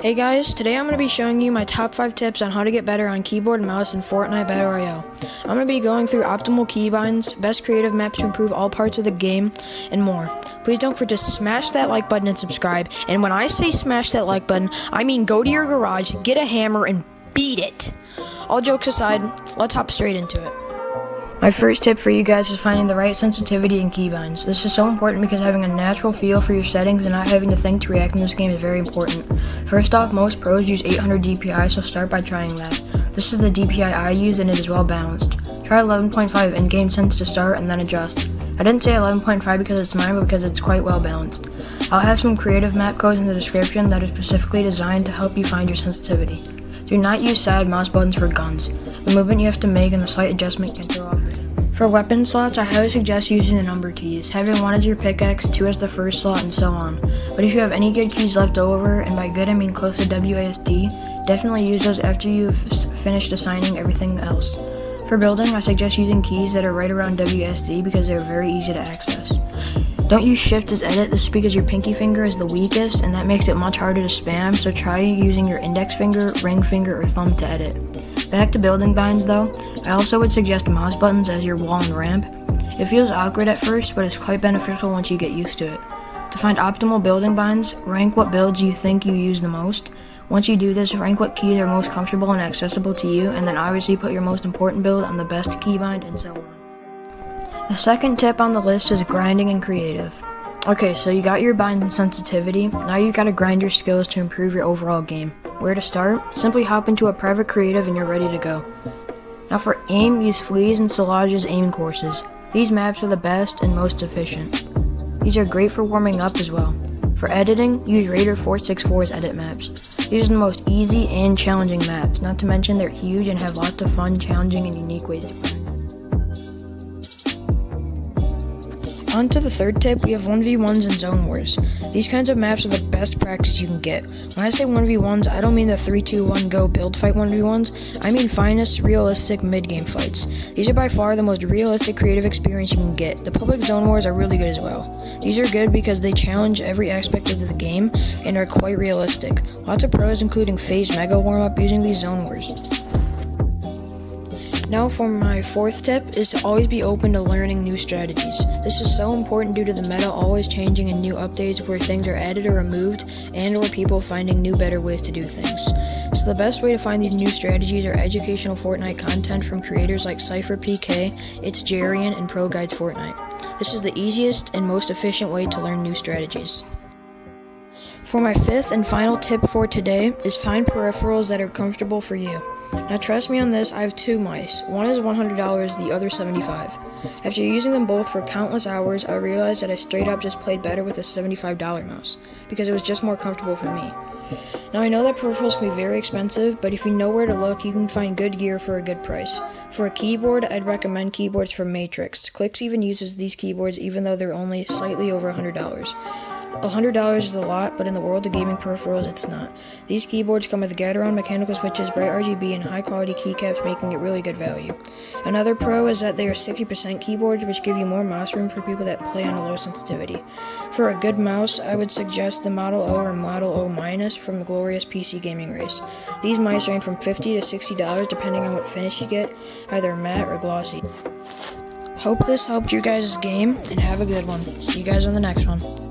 Hey guys, today I'm going to be showing you my top 5 tips on how to get better on keyboard and mouse in Fortnite Battle Royale. I'm going to be going through optimal keybinds, best creative maps to improve all parts of the game, and more. Please don't forget to smash that like button and subscribe. And when I say smash that like button, I mean go to your garage, get a hammer, and beat it. All jokes aside, let's hop straight into it. My first tip for you guys is finding the right sensitivity in keybinds. This is so important because having a natural feel for your settings and not having to think to react in this game is very important. First off, most pros use 800 DPI, so start by trying that. This is the DPI I use and it is well balanced. Try 11.5 in-game sense to start and then adjust. I didn't say 11.5 because it's mine, but because it's quite well balanced. I'll have some creative map codes in the description that are specifically designed to help you find your sensitivity. Do not use side mouse buttons for guns. The movement you have to make and the slight adjustment can throw off your game. For weapon slots, I highly suggest using the number keys, having 1 as your pickaxe, 2 as the first slot, and so on. But if you have any good keys left over, and by good I mean close to WASD, definitely use those after you've finished assigning everything else. For building, I suggest using keys that are right around WASD because they're very easy to access. Don't use shift as edit, this is because your pinky finger is the weakest and that makes it much harder to spam, so try using your index finger, ring finger, or thumb to edit. Back to building binds though, I also would suggest mouse buttons as your wall and ramp. It feels awkward at first, but it's quite beneficial once you get used to it. To find optimal building binds, rank what builds you think you use the most. Once you do this, rank what keys are most comfortable and accessible to you, and then obviously put your most important build on the best keybind and so on. The second tip on the list is grinding and creative. Okay, so you got your bind and sensitivity, now you gotta grind your skills to improve your overall game. Where to start? Simply hop into a private creative and you're ready to go. Now for aim, use Fleas and Solage's aim courses. These maps are the best and most efficient. These are great for warming up as well. For editing, use Raider 464's edit maps. These are the most easy and challenging maps, not to mention they're huge and have lots of fun, challenging, and unique ways to play. On to the third tip, we have 1v1s and zone wars. These kinds of maps are the best practice you can get. When I say 1v1s, I don't mean the 3-2-1 go build fight 1v1s, I mean finest, realistic mid-game fights. These are by far the most realistic creative experience you can get. The public zone wars are really good as well. These are good because they challenge every aspect of the game and are quite realistic. Lots of pros including FaZe Mega warm-up using these zone wars. Now for my fourth tip is to always be open to learning new strategies. This is so important due to the meta always changing and new updates where things are added or removed and or people finding new better ways to do things. So the best way to find these new strategies are educational Fortnite content from creators like Cypher PK, It's Jarian, and Pro Guides Fortnite. This is the easiest and most efficient way to learn new strategies. For my fifth and final tip for today is find peripherals that are comfortable for you. Now trust me on this, I have 2 mice. One is $100, the other $75. After using them both for countless hours, I realized that I straight up just played better with a $75 mouse, because it was just more comfortable for me. Now I know that peripherals can be very expensive, but if you know where to look, you can find good gear for a good price. For a keyboard, I'd recommend keyboards from Matrix. Clipz even uses these keyboards even though they're only slightly over $100. $100 is a lot, but in the world of gaming peripherals, it's not. These keyboards come with Gateron mechanical switches, bright RGB, and high-quality keycaps, making it really good value. Another pro is that they are 60% keyboards, which give you more mouse room for people that play on a low sensitivity. For a good mouse, I would suggest the Model O or Model O- from the Glorious PC Gaming Race. These mice range from $50 to $60 depending on what finish you get, either matte or glossy. Hope this helped your guys' game, and have a good one. See you guys on the next one.